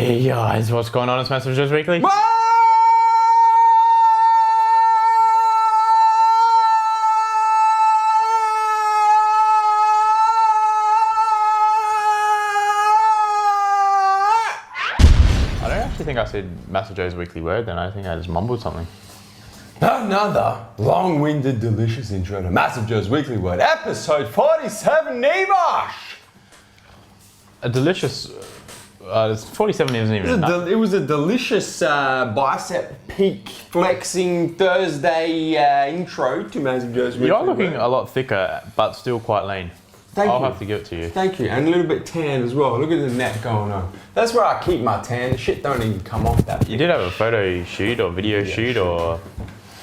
Hey guys, what's going on? It's MassiveJoes Weekly. I don't actually think I said MassiveJoes Weekly Word then. I think I just mumbled something. Another long-winded, delicious intro to MassiveJoes Weekly Word, episode 47, Neve! A delicious... it's 47 isn't even enough. It was a delicious bicep peak flexing Thursday intro to MassiveJoes Weekly You're looking Word. a lot thicker, but still quite lean. I'll have to give it to you. Thank you, and a little bit tan as well. Look at the neck going on. That's where I keep my tan. The shit don't even come off that. You did have a photo shoot or video shoot or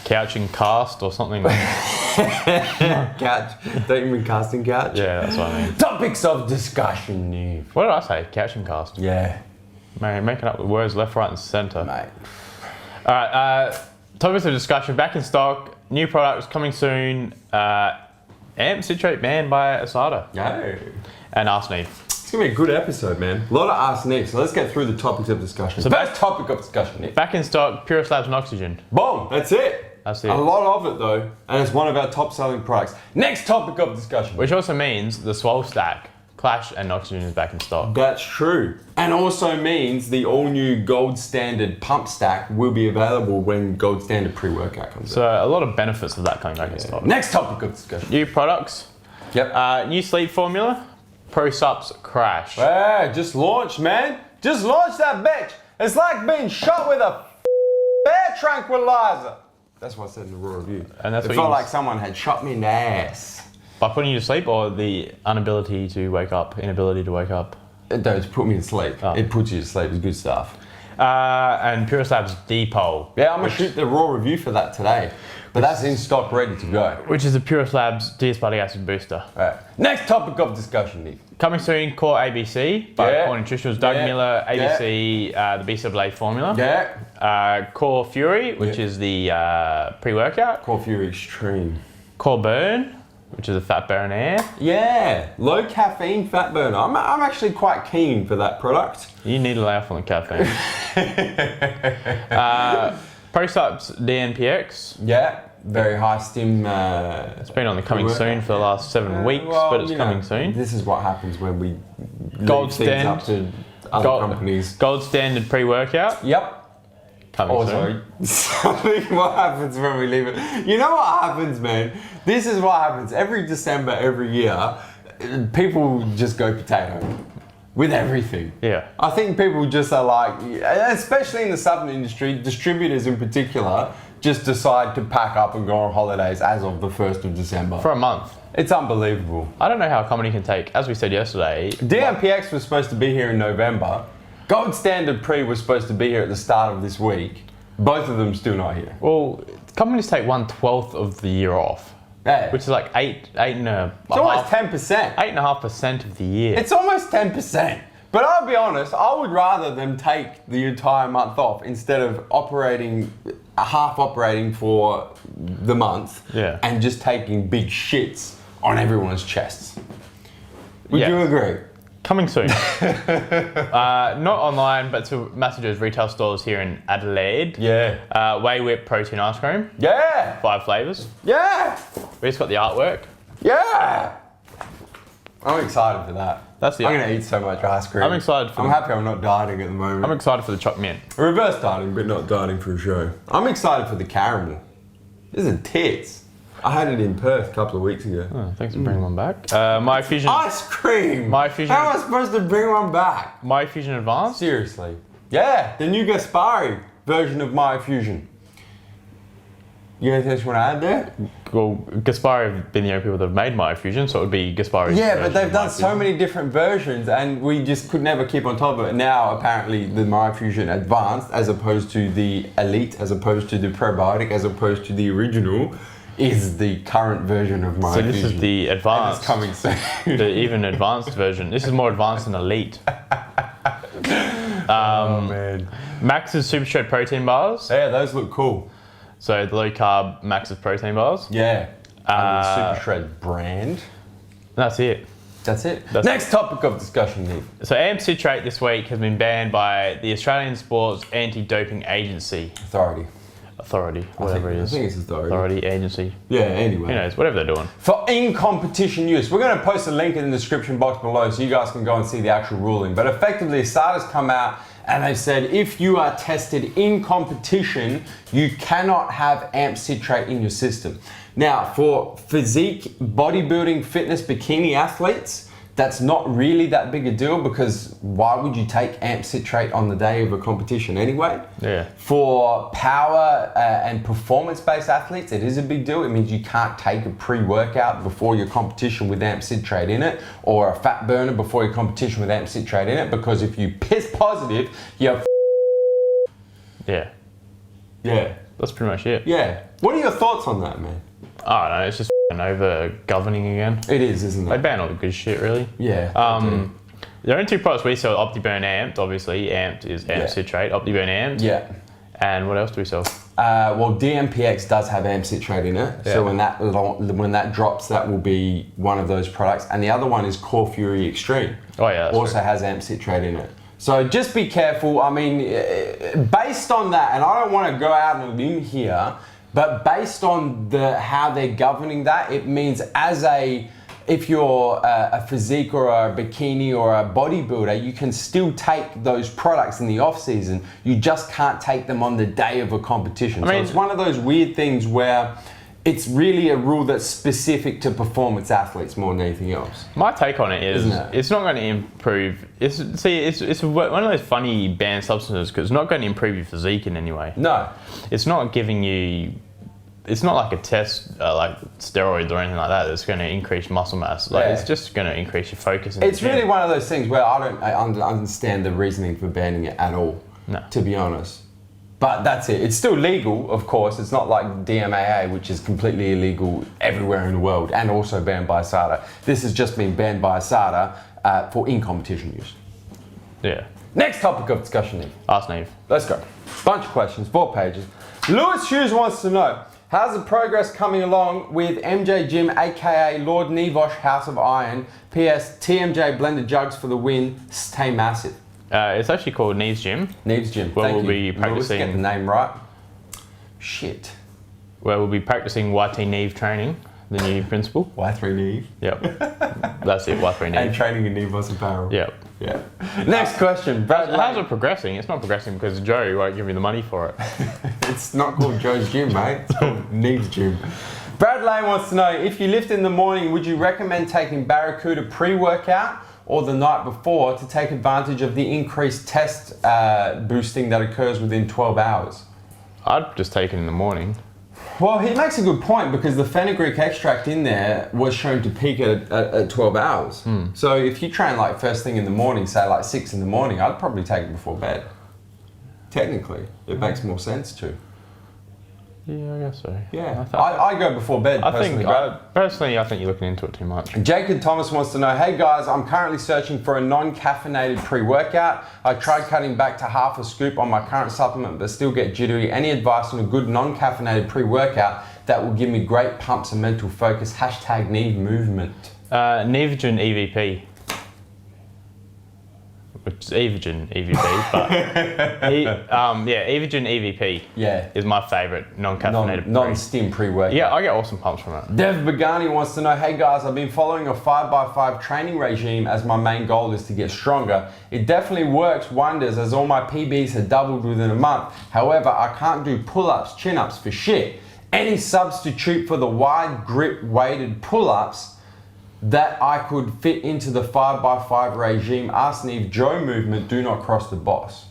couching cast or something. Couch. Don't you mean casting couch? Yeah, that's what I mean. Topics of discussion, Neve. What did I say? Couching cast. Yeah. Man, making up the words left, right, and centre. Mate. All right, topics of discussion back in stock. New products coming soon. Citrate banned by ASADA. Yo. And ASKNeve. It's gonna be a good episode, man. A lot of ASKNeve, so let's get through the topics of discussion. So first topic of discussion, Neve. Back in stock, Pure Slabs and Oxygen. Boom, that's it. That's it. A lot of it though, and it's one of our top selling products. Next topic of discussion. Which also means the Swole Stack, Clash and Oxygen is back in stock. That's true. And also means the all new gold standard pump stack will be available when gold standard pre-workout comes out. So a lot of benefits of that coming back in stock. Next topic of discussion. New products. Yep. New sleep formula. Pro Sups Crash. Hey, just launched, man. Just launched that bitch. It's like being shot with a bear tranquilizer. That's what I said in the raw review. And that's it what felt you- like someone had shot me in the ass. By putting you to sleep or the inability to wake up? It does put me to sleep. Oh. It puts you to sleep. It's good stuff. And Pure Slabs Depot. Yeah, I'm gonna shoot the raw review for that today. But that's in stock, ready to go. Which is a Pure Slabs D-aspartic acid booster. Right. Next topic of discussion, Nick. Coming soon, Core ABC by Yeah. Core Nutritionals, Doug Yeah. Miller, ABC, the BCAA formula. Yeah. Core Fury, which Yeah. is the pre-workout. Core Fury Extreme. Core Burn, which is a fat burn air. Yeah, low caffeine fat burner. I'm actually quite keen for that product. You need to lay off on the caffeine. ProSups DNPX. Yeah, very high stim. It's been on the coming soon for the last 7 weeks, but it's coming soon. This is what happens when we Gold leave things up to other companies. Gold standard pre-workout. Yep. Coming soon. Sorry. What happens when we leave it? You know what happens, man? This is what happens. Every December, every year, people just go potato with everything. Yeah. I think people just are like, especially in the supplement industry, distributors in particular, just decide to pack up and go on holidays as of the 1st of December. For a month. It's unbelievable. I don't know how a company can take, as we said yesterday. DMPX was supposed to be here in November. Gold Standard Pre was supposed to be here at the start of this week. Both of them still not here. Well, companies take 1/12 of the year off. Yeah. Which is like eight and a It's almost 10%. 8.5% of the year. It's almost 10%. But I'll be honest, I would rather them take the entire month off instead of half operating for the month and just taking big shits on everyone's chests. Would you agree? Coming soon. Not online, but to MassiveJoes retail stores here in Adelaide. Yeah. Whey Whip protein ice cream. Yeah. 5 flavours. Yeah. We just got the artwork. Yeah. I'm excited for that. That's the I'm going to eat so much ice cream. I'm excited for I'm happy I'm not dieting at the moment. I'm excited for the choc mint. Reverse dieting, but not dieting for a show. I'm excited for the caramel. This is tits. I had it in Perth a couple of weeks ago. Oh, thanks for bringing one back. My Fusion. Ice cream! My Fusion. How am I supposed to bring one back? My Fusion Advanced. Seriously. Yeah, the new Gaspari version of My Fusion. You got anything else you want to add there? Well, Gaspari have been the only people that have made My Fusion, so it would be Gaspari's Yeah, version but they've of done My so Fusion. many different versions and we just could never keep on top of it. Now, apparently, the My Fusion Advanced, as opposed to the Elite, as opposed to the Probiotic, as opposed to the original, is the current version of My Fusion. So this is the advanced. And it's coming soon. The even advanced version. This is more advanced than Elite. Oh, man. Max's Super Shred protein bars. Yeah, those look cool. So the low carb Max's protein bars. Yeah. Under the Super Shred brand. That's it. That's it. Next topic of discussion, Neve. So AMP Citrate this week has been banned by the Australian Sports Anti-Doping Agency. Authority, whatever it is. I think it's Authority, agency. Yeah, anyway. Who knows, whatever they're doing. For in-competition use. We're going to post a link in the description box below so you guys can go and see the actual ruling. But effectively, ASADA's come out and they've said if you are tested in competition, you cannot have AMP Citrate in your system. Now, for physique, bodybuilding, fitness, bikini athletes, that's not really that big a deal because why would you take AMP Citrate on the day of a competition anyway? Yeah. For power and performance-based athletes, it is a big deal. It means you can't take a pre-workout before your competition with AMP Citrate in it, or a fat burner before your competition with AMP Citrate in it, because if you piss positive, you're Yeah. Yeah. That's pretty much it. Yeah. What are your thoughts on that, man? I don't know, it's just over governing again. It is, isn't it? They ban all the good shit, really. Yeah. The only two products we sell, OptiBurn Amped, obviously. Amped is AMP Citrate, OptiBurn Amped. Yeah. And what else do we sell? Well, DMPX does have AMP Citrate in it. Yeah. So when that drops, that will be one of those products. And the other one is Core Fury Extreme. Oh yeah, that's also true. has AMP Citrate in it. So just be careful. I mean, based on that, and I don't want to go out on a limb here, but based on how they're governing that, it means if you're a physique or a bikini or a bodybuilder, you can still take those products in the off season. You just can't take them on the day of a competition. So it's one of those weird things where it's really a rule that's specific to performance athletes more than anything else. My take on it is, it's not going to improve. It's one of those funny banned substances because it's not going to improve your physique in any way. No. It's not giving you. It's not like a test, like steroids or anything like that, that's going to increase muscle mass. It's just going to increase your focus. It's really one of those things where I don't understand the reasoning for banning it at all, to be honest. But that's it. It's still legal, of course. It's not like DMAA, which is completely illegal everywhere in the world and also banned by ASADA. This has just been banned by ASADA for in-competition use. Yeah. Next topic of discussion, Neve. ASKNeve. Let's go. Bunch of questions, 4 pages. Lewis Hughes wants to know, how's the progress coming along with MJ Gym, aka Lord Nevosh House of Iron? PS, TMJ blended jugs for the win. Stay massive. It's actually called Neve's Gym. Neve's Gym. Where we'll be practicing. Get the name right. Shit. Where we'll be practicing YT Neve training, the new principle. Y3 Neve. Yep. That's it. Y3 Neve. And training in Neve's apparel. Yep. Yeah. Next question. Brad How's it progressing? It's not progressing because Joe won't give me the money for it. It's not called Joe's Gym, mate. It's called Neve's Gym. Brad Lane wants to know, if you lift in the morning, would you recommend taking Barracuda pre-workout or the night before to take advantage of the increased test boosting that occurs within 12 hours? I'd just take it in the morning. Well, he makes a good point because the fenugreek extract in there was shown to peak at 12 hours. So if you train like first thing in the morning, say like 6 in the morning, I'd probably take it before bed. Technically, it makes more sense to. Yeah, I guess so. Yeah, I go before bed personally. I think you're looking into it too much. Jacob Thomas wants to know, hey guys, I'm currently searching for a non-caffeinated pre-workout. I tried cutting back to half a scoop on my current supplement, but still get jittery. Any advice on a good non-caffeinated pre-workout that will give me great pumps and mental focus? Hashtag Neve movement. Nevogen EVP. Which is Evogen EVP, but Evogen EVP is my favourite non-caffeinated non-stim pre-workout. Yeah, I get awesome pumps from it. Dev Bagani wants to know, hey guys, I've been following a 5x5 training regime as my main goal is to get stronger. It definitely works wonders as all my PBs have doubled within a month. However, I can't do pull-ups, chin-ups for shit. Any substitute for the wide grip weighted pull-ups that I could fit into the 5x5 regime? ASKNeve Joe movement, do not cross the boss.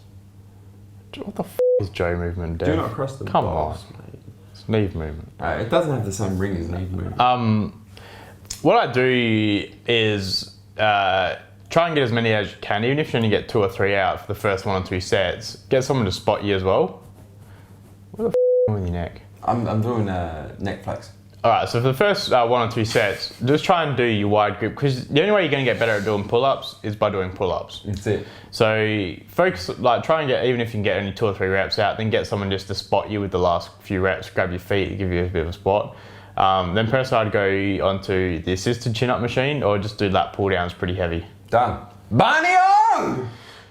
What the f is Joe movement, Dev? Do not cross the boss. Come on. It's Neve movement. It doesn't have the same ring as Neve movement. What I do is try and get as many as you can, even if you only get 2 or 3 out for the first 1 or 2 sets. Get someone to spot you as well. What the f with your neck? I'm doing neck flex. Alright, so for the first 1 or 2 sets, just try and do your wide grip, because the only way you're going to get better at doing pull-ups is by doing pull-ups. That's it. So focus, try and get, even if you can get only 2 or 3 reps out, then get someone just to spot you with the last few reps, grab your feet, give you a bit of a spot. Then personally, I'd go onto the assisted chin-up machine or just do lat pull-downs pretty heavy. Done. Barney on!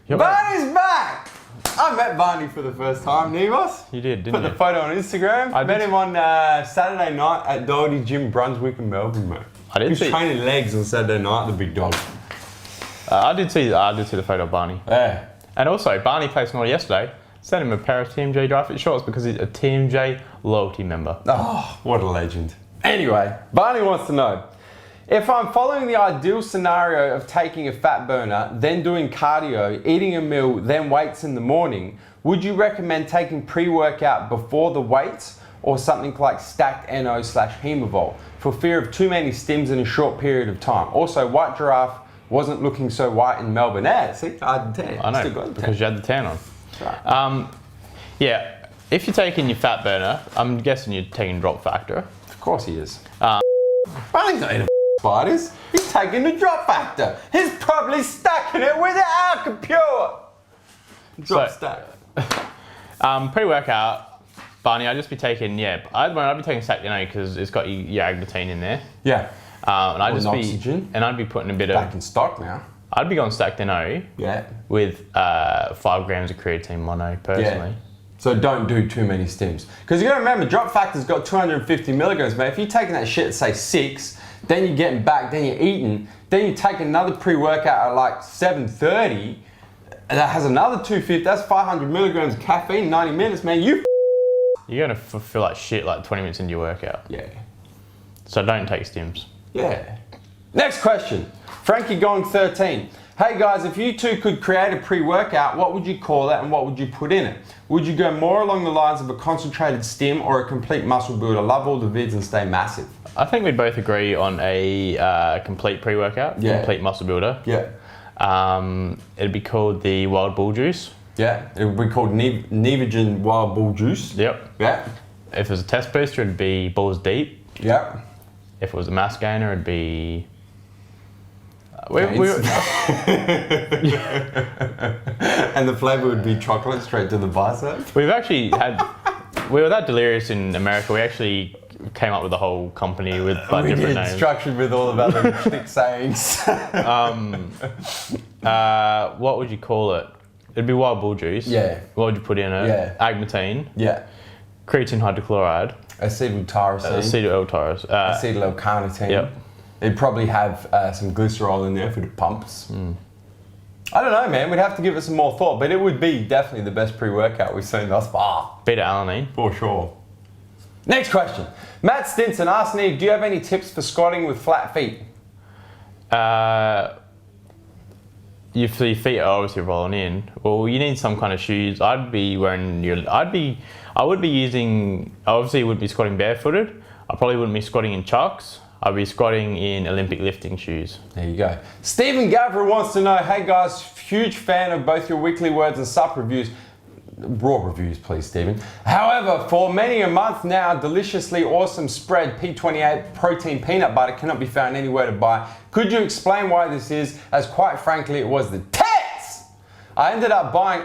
Barney's back! I met Barney for the first time, Nevos. You did, didn't you? Put the photo on Instagram. I met him on Saturday night at Doherty Gym, Brunswick in Melbourne, mate. He was training legs on Saturday night, the big dog. I did see the photo of Barney. Yeah. And also, Barney placed an order yesterday. Sent him a pair of TMJ dry fit shorts because he's a TMJ loyalty member. Oh, what a legend. Anyway, Barney wants to know, if I'm following the ideal scenario of taking a fat burner, then doing cardio, eating a meal, then weights in the morning, would you recommend taking pre-workout before the weights or something like stacked NO/Hemavol for fear of too many stims in a short period of time? Also, White Giraffe wasn't looking so white in Melbourne. Yeah, see, I had the tan. I know, Still got the tan. because you had the tan on. Right. Yeah, if you're taking your fat burner, I'm guessing you're taking drop factor. Of course he is. Barney's not eating spiders. He's taking the drop factor. He's probably stacking it with our computer. Drop stack. Pre-workout, Barney, I'd just be taking, I'd be taking stacked NO because it's got your agmatine in there. Yeah. And oxygen. And I'd be putting a bit Back in stock now. I'd be going stacked NO. Yeah. With 5 grams of creatine mono, personally. Yeah. So don't do too many stims. Because you gotta remember, drop factor's got 250 milligrams, mate. If you're taking that shit at say 6, then you're getting back, then you're eating, then you take another pre-workout at like 7:30, that has another 250, that's 500 milligrams of caffeine, 90 minutes, man. You're gonna feel like shit like 20 minutes into your workout. Yeah. So don't take stims. Yeah. Next question. Frankie Gong 13. Hey guys, if you two could create a pre-workout, what would you call it and what would you put in it? Would you go more along the lines of a concentrated stim or a complete muscle builder? Love all the vids and stay massive. I think we'd both agree on a complete pre-workout, complete muscle builder. Yeah. It'd be called the Wild Bull Juice. Yeah, it would be called Nevigen Wild Bull Juice. Yep. Yeah. If it was a test booster, it'd be Balls Deep. Yep. If it was a mass gainer, it'd be... And the flavour would be chocolate straight to the bicep. We've actually had... We were that delirious in America, we actually came up with a whole company with different names. Structured with all of our shtick sayings. What would you call it? It'd be Wild Bull Juice. Yeah. What would you put in it? Yeah. Agmatine. Yeah. Creatine hydrochloride. Acetyltyrosine. Acetyl-L-tyrosine. Acetyl-L-carnitine. Yep. It'd probably have some glycerol in there for the pumps. I don't know, man. We'd have to give it some more thought, but it would be definitely the best pre-workout we've seen thus far. Beta-alanine. For sure. Next question. Matt Stinson asked Neve, do you have any tips for squatting with flat feet? Your feet are obviously rolling in. Well, you need some kind of shoes. I would be using, obviously you wouldn't be squatting barefooted. I probably wouldn't be squatting in chucks. I'd be squatting in Olympic lifting shoes. There you go. Stephen Gavra wants to know, hey guys, huge fan of both your weekly words and sup reviews. Raw reviews, please, Stephen. However, for many a month now, deliciously awesome spread P28 protein peanut butter cannot be found anywhere to buy. Could you explain why this is, as quite frankly, it was the tits? I ended up buying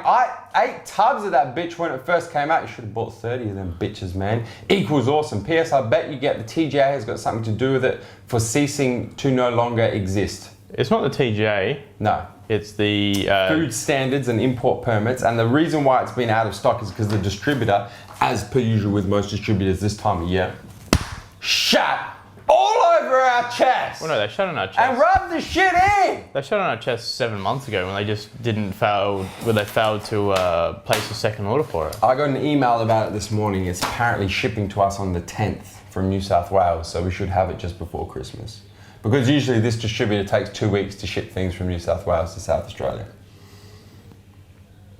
8 tubs of that bitch when it first came out. You should have bought 30 of them bitches, man. Equals awesome. P.S. I bet you get the TGA has got something to do with it for ceasing to no longer exist. It's not the TGA. No. It's the... food standards and import permits, and the reason why it's been out of stock is because the distributor, as per usual with most distributors this time of year, shat all over our chest. Well, no, they shut on our chest. And rubbed the shit in. They shut on our chest 7 months ago when they just didn't fail, when they failed to place a second order for it. I got an email about it this morning. It's apparently shipping to us on the 10th from New South Wales, so we should have it just before Christmas. Because usually this distributor takes 2 weeks to ship things from New South Wales to South Australia.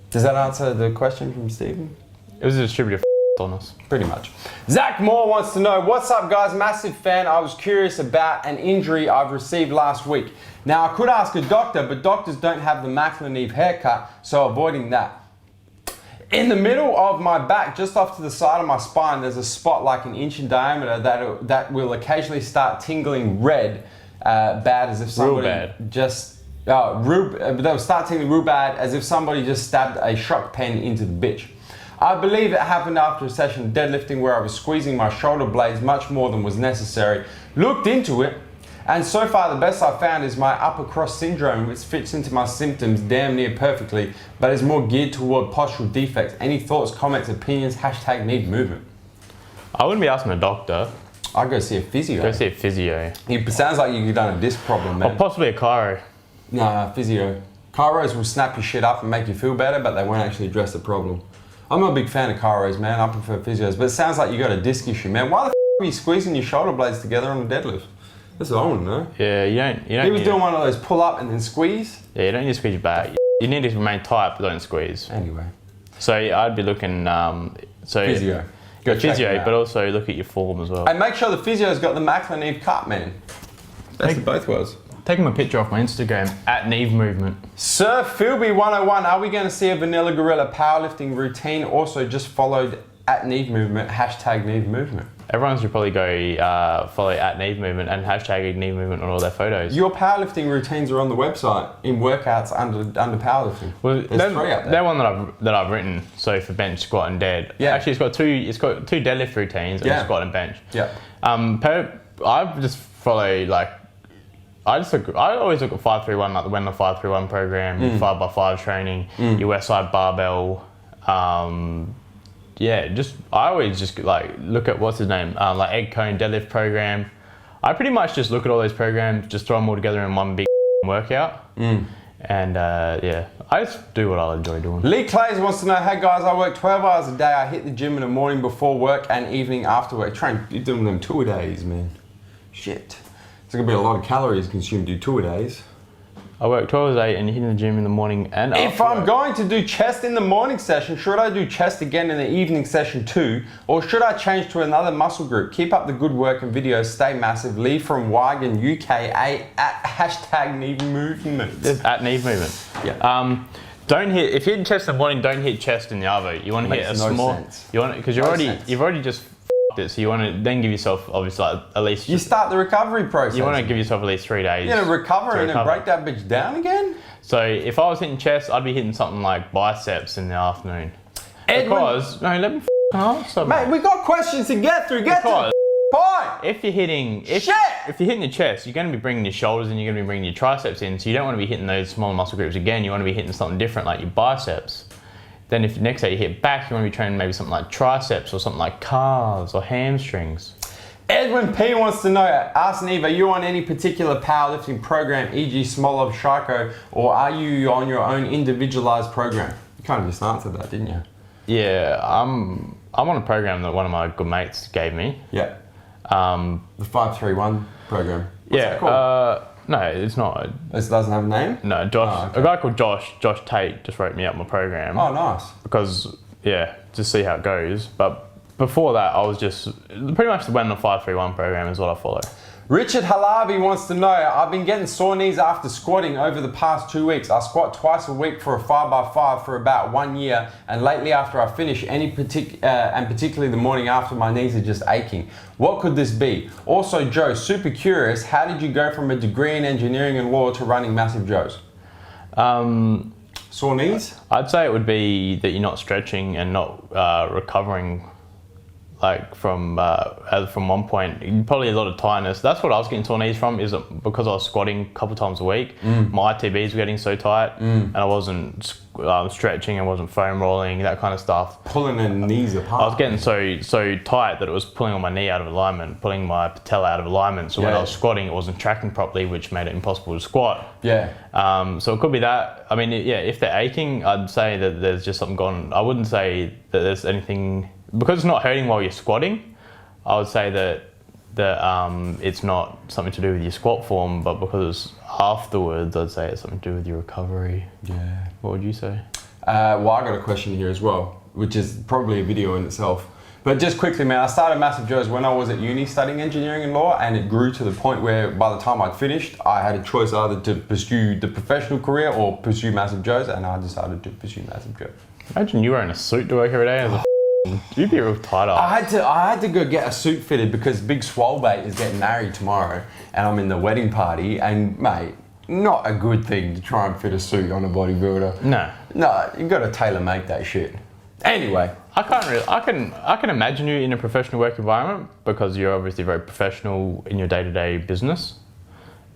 Does that answer the question from Stephen? It was a distributor on us. Pretty much. Zach Moore wants to know, what's up guys, massive fan. I was curious about an injury I've received last week. Now I could ask a doctor, but doctors don't have the ASKNeve haircut, so avoiding that. In the middle of my back, just off to the side of my spine, there's a spot like 1 inch in diameter that will occasionally start tingling red, bad as if somebody they'll start tingling real bad as if somebody just stabbed a shock pen into the bitch. I believe it happened after a session of deadlifting where I was squeezing my shoulder blades much more than was necessary. Looked into it, and so far the best I've found is my upper cross syndrome, which fits into my symptoms damn near perfectly, but is more geared toward postural defects. Any thoughts, comments, opinions, hashtag Neve movement. I wouldn't be asking a doctor. I'd go see a physio. Go see a physio. It sounds like you've done a disc problem, man. Or possibly a chiro. Nah, physio. Chiros will snap your shit up and make you feel better, but they won't actually address the problem. I'm not a big fan of chiros, man. I prefer physios, but it sounds like you got a disc issue, man. Why the f are you squeezing your shoulder blades together on a deadlift? That's what I want to know. Yeah, you don't. He was doing one of those pull up and then squeeze. Yeah, you don't need to squeeze your back. You need to remain tight, but don't squeeze. Anyway. So I'd be looking. Physio. Go physio, but also look at your form as well. And make sure the physio's got the ASKNeve cut, man. Best of both worlds. Taking my picture off my Instagram at Neve movement. Sir Philby 101, are we going to see a Vanilla Gorilla powerlifting routine? Also, just followed at Neve movement, hashtag Neve movement. Everyone should probably go follow at Neve movement and hashtag Neve movement on all their photos. Your powerlifting routines are on the website in workouts under powerlifting. Well, there's 3 up there. That one that I've written. So for bench, squat, and dead. Yeah. Actually, it's got two deadlift routines and squat and bench. Yeah. I just follow I always look at 5-3-1, like the Wendell 5-3-1 program, 5x5 training, your West Side barbell. I always just look at what's his name, like egg cone deadlift program. I pretty much just look at all those programs, just throw them all together in one big workout. And I just do what I enjoy doing. Lee Clays wants to know, hey guys, I work 12 hours a day. I hit the gym in the morning before work and evening after work. You're doing them 2-a-days, man. Shit. There's gonna be a lot of calories consumed in 2-a-days. I work 12 hours a day and hitting the gym in the morning and after. If I'm going to do chest in the morning session, should I do chest again in the evening session too? Or should I change to another muscle group? Keep up the good work and videos. Stay massive. Lee from Wigan, UK, at hashtag Neve movement. At Neve movement. Yeah. If you're hitting chest in the morning, don't hit chest in the other. You want to hit a small. Sense. You want because you've already just it, so you want to then give yourself obviously at least. You start the recovery process. You want to give yourself at least 3 days. You're gonna recover and then break that bitch down again. So if I was hitting chest, I'd be hitting something like biceps in the afternoon. Edwin, let me answer, mate. We got questions to get through. Get to the point. If you're hitting the chest, you're going to be bringing your shoulders in. You're going to be bringing your triceps in. So you don't want to be hitting those smaller muscle groups again. You want to be hitting something different like your biceps. Then if next day you hit back, you want to be training maybe something like triceps or something like calves or hamstrings. Edwin P wants to know, ASKNeve, are you on any particular powerlifting program, e.g. Smolov, Shiko, or are you on your own individualized program? You kind of just answered that, didn't you? Yeah, I'm on a program that one of my good mates gave me. Yeah. The 5-3-1 program. What's that called? No, it's not. It doesn't have a name? No, Josh. A guy called Josh Tate just wrote me up my program. Oh, nice. Because, to see how it goes. But before that, I was just pretty much the Wendell 5-3-1 program is what I follow. Richard Halabi wants to know, I've been getting sore knees after squatting over the past 2 weeks. I squat twice a week for a 5x5 for about 1 year, and lately after I finish, and particularly the morning after, my knees are just aching. What could this be? Also, Joe, super curious, how did you go from a degree in engineering and law to running MassiveJoes? Sore knees? I'd say it would be that you're not stretching and not recovering from one point, probably a lot of tiredness. That's what I was getting sore knees from, is because I was squatting a couple times a week. My ITBs were getting so tight, and I wasn't stretching, and wasn't foam rolling, that kind of stuff. Pulling the knees apart. I was getting so tight that it was pulling on my knee out of alignment, pulling my patella out of alignment. So when I was squatting, it wasn't tracking properly, which made it impossible to squat. Yeah. So it could be that. I mean, if they're aching, I'd say that there's just something gone. I wouldn't say that there's anything. Because it's not hurting while you're squatting, I would say that it's not something to do with your squat form, but because afterwards, I'd say it's something to do with your recovery. Yeah. What would you say? Well, I got a question here as well, which is probably a video in itself. But just quickly, man, I started MassiveJoes when I was at uni studying engineering and law, and it grew to the point where by the time I'd finished, I had a choice either to pursue the professional career or pursue MassiveJoes, and I decided to pursue MassiveJoes. Imagine you wearing a suit to work every day as a you'd be real tight up. I had to go get a suit fitted because Big Swolbait is getting married tomorrow, and I'm in the wedding party, and mate, not a good thing to try and fit a suit on a bodybuilder. No. No, you got to tailor make that shit. Anyway. I can imagine you in a professional work environment because you're obviously very professional in your day-to-day business,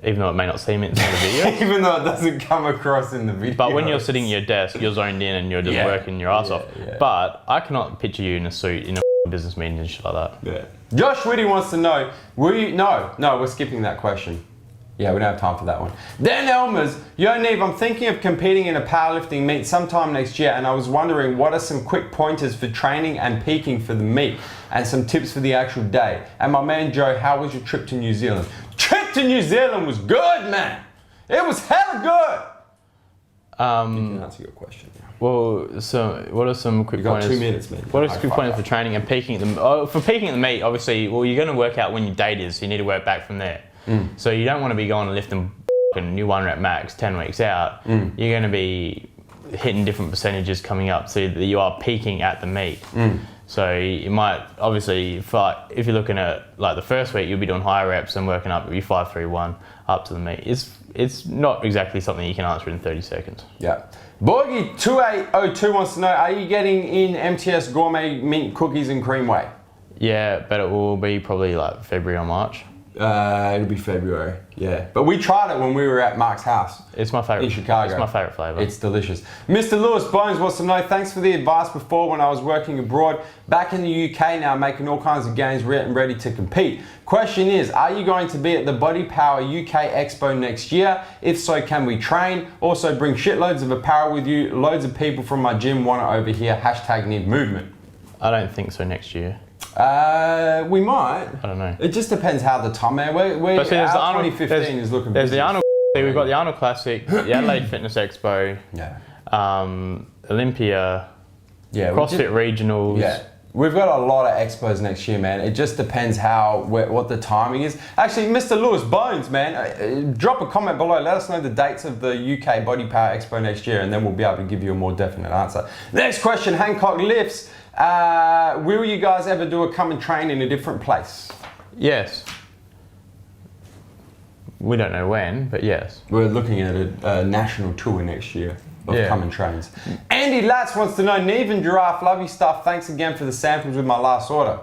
even though it may not seem it in the video. Even though it doesn't come across in the video. But when you're sitting at your desk, you're zoned in and you're just working your ass off. Yeah. But I cannot picture you in a suit in a business meeting and shit like that. Yeah. Josh Whitty wants to know, no, we're skipping that question. Yeah, we don't have time for that one. Dan Elmers, yo Neve, I'm thinking of competing in a powerlifting meet sometime next year, and I was wondering what are some quick pointers for training and peaking for the meet, and some tips for the actual day. And my man Joe, how was your trip to New Zealand? Trip to New Zealand was good, man. It was hella good. You can answer your question now. Well, so what are some quick pointers? You got 2 minutes, man. What are some quick pointers for training and peaking at the for peaking at the meet? Obviously, well, you're going to work out when your date is, so you need to work back from there. So you don't want to be going and lifting new 1 rep max 10 weeks out. You're going to be hitting different percentages coming up so that you are peaking at the meet. So you might obviously, if you're looking at like the first week, you'll be doing higher reps and working up your 5-3-1 up to the meet. It's not exactly something you can answer in 30 seconds. Yeah. Borgie2802 wants to know, are you getting in MTS gourmet mint cookies and cream whey? Yeah, but it will be probably like February or March. It'll be February, yeah. But we tried it when we were at Mark's house. It's my favourite. In Chicago. It's my favourite flavour. It's delicious. Mr. Lewis Bones wants to know, thanks for the advice before when I was working abroad. Back in the UK now, making all kinds of gains ready to compete. Question is, are you going to be at the Body Power UK Expo next year? If so, can we train? Also bring shitloads of apparel with you. Loads of people from my gym want it over here. #Neve movement. I don't think so next year. We might. I don't know. It just depends how the time, man. But see, there's the Arnold, 2015 is looking There's busy. the Arnold, we've got the Arnold Classic, the Adelaide Fitness Expo, Olympia, CrossFit Regionals. Yeah. We've got a lot of expos next year, man. It just depends what the timing is. Actually, Mr. Lewis Bones, man, drop a comment below. Let us know the dates of the UK Body Power Expo next year, and then we'll be able to give you a more definite answer. Next question, Hancock Lifts. Will you guys ever do a come and train in a different place? Yes. We don't know when, but yes. We're looking at a national tour next year of come and trains. Andy Latz wants to know, Neve and Giraffe, love your stuff. Thanks again for the samples with my last order.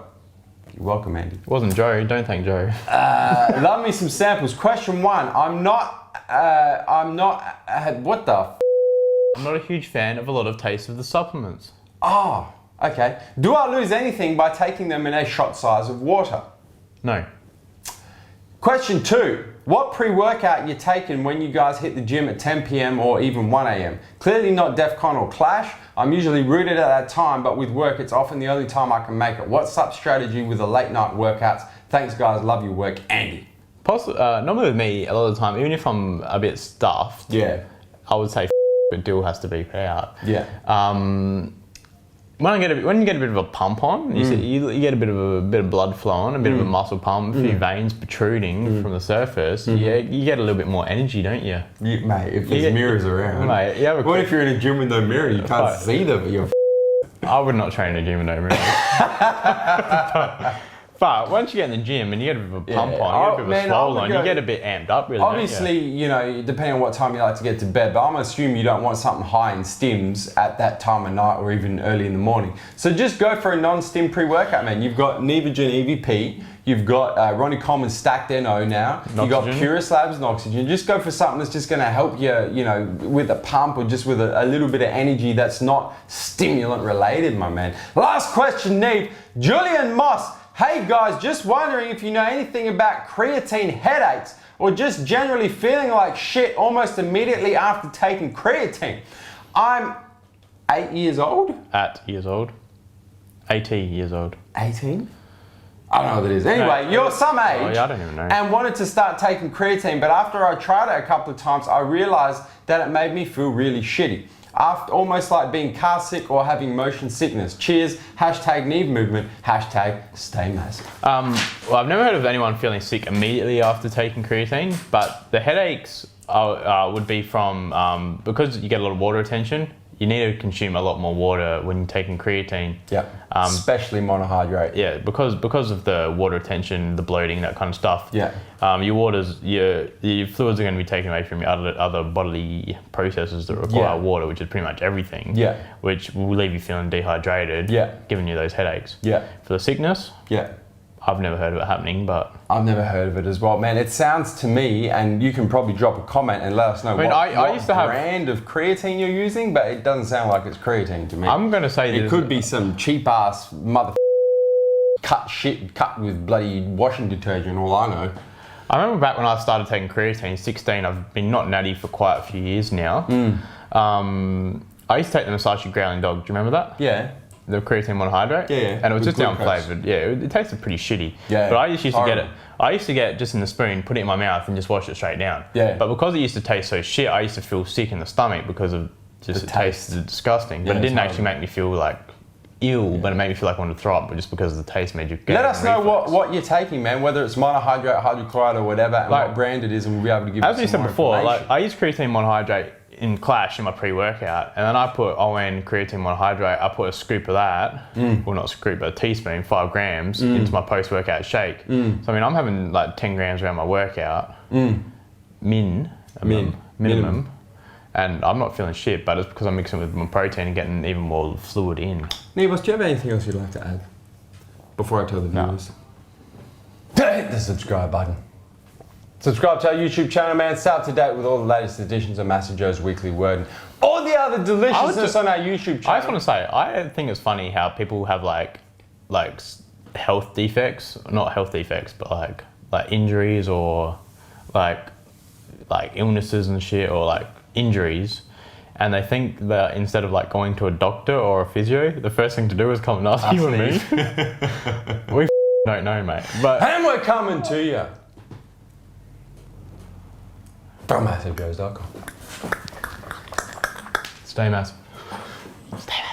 You're welcome, Andy. It wasn't Joe. Don't thank Joe. Love me some samples. Question 1. I'm not, what the f? I'm not a huge fan of a lot of taste of the supplements. Oh, okay. Do I lose anything by taking them in a shot size of water? No. Question 2. What pre-workout you taking when you guys hit the gym at 10 p.m. or even 1 a.m? Clearly not DEFCON or Clash. I'm usually rooted at that time, but with work, it's often the only time I can make it. What's up strategy with the late night workouts? Thanks guys, love your work, Andy. Normally with me, a lot of the time, even if I'm a bit stuffed, I would say but deal has to be put out. Yeah. When you get a bit of a pump on, you get a bit of blood flowing, a bit of a muscle pump, a few veins protruding from the surface. You get a little bit more energy, don't you? Mate, if there's mirrors around. Mate, what if you're in a gym with no mirror? You can't see them, but you're I would not train in a gym with no mirror. But once you get in the gym and you get a bit of a pump on, you get a bit of a swole on, you get a bit amped up really. Obviously, you know, depending on what time you like to get to bed, but I'm assuming you don't want something high in stims at that time of night or even early in the morning. So just go for a non-stim pre-workout, man. You've got Nevogen EVP, you've got Ronnie Coleman's Stacked NO now, you've got Purist Labs and Oxygen. Just go for something that's just gonna help you, you know, with a pump or just with a little bit of energy that's not stimulant related, my man. Last question, Neve. Julian Moss. Hey guys, just wondering if you know anything about creatine headaches or just generally feeling like shit almost immediately after taking creatine. I'm 8 years old. 18 years old. 18? I don't know what it is. Anyway, you're some age. Oh, yeah, I don't even know. And wanted to start taking creatine, but after I tried it a couple of times, I realized that it made me feel really shitty. After, almost like being car sick or having motion sickness. Cheers, #Neve movement, #stay massive. Well, I've never heard of anyone feeling sick immediately after taking creatine, but the headaches would be from, because you get a lot of water retention, you need to consume a lot more water when you're taking creatine. Yeah. Especially monohydrate. Yeah, because of the water retention, the bloating, that kind of stuff. Yeah. Your fluids are going to be taken away from your other bodily processes that require water, which is pretty much everything. Yeah. Which will leave you feeling dehydrated. Yeah. Giving you those headaches. Yeah. For the sickness. Yeah. I've never heard of it happening, but... I've never heard of it as well. Man, it sounds to me, and you can probably drop a comment and let us know what used to have brand of creatine you're using, but it doesn't sound like it's creatine to me. I'm going to say... It could be some cheap-ass mother cut with bloody washing detergent, all I know. I remember back when I started taking creatine, 16, I've been not natty for quite a few years now. I used to take the Masashi Growling Dog. Do you remember that? Yeah. The creatine monohydrate? Yeah. And it was just glucose. unflavoured. Yeah, it tasted pretty shitty. Yeah. But I just used to get it. I used to get it just in the spoon, put it in my mouth and just wash it straight down. Yeah. But because it used to taste so shit, I used to feel sick in the stomach because of just the it taste. tasted disgusting. But Yeah, it didn't it's actually make me feel like ill, but it made me feel like I wanted to throw up, but just because of the taste made you get Let us know what you're taking, man, whether it's monohydrate, hydrochloride or whatever, and what brand it is, and we'll be able to give you some more As we said before, information. I use creatine monohydrate in Clash in my pre-workout, and then I went creatine monohydrate, I put a scoop of that, well not a scoop, but a teaspoon, 5 grams, into my post-workout shake. So I mean, I'm having like 10 grams around my workout, minimum. And I'm not feeling shit, but it's because I'm mixing with my protein and getting even more fluid in. Neve, do you have anything else you'd like to add before I tell the viewers? Hit the subscribe button. Subscribe to our YouTube channel, man. Stay up to date with all the latest editions of MassiveJoes Weekly WORD and all the other deliciousness on our YouTube channel. I just want to say, I think it's funny how people have like health defects, not health defects, but like injuries or like illnesses and shit, or like injuries, and they think that instead of like going to a doctor or a physio, the first thing to do is come and ask you and me. We don't know, mate. And we're coming to you from MassiveJoes.com. Stay massive. Stay massive.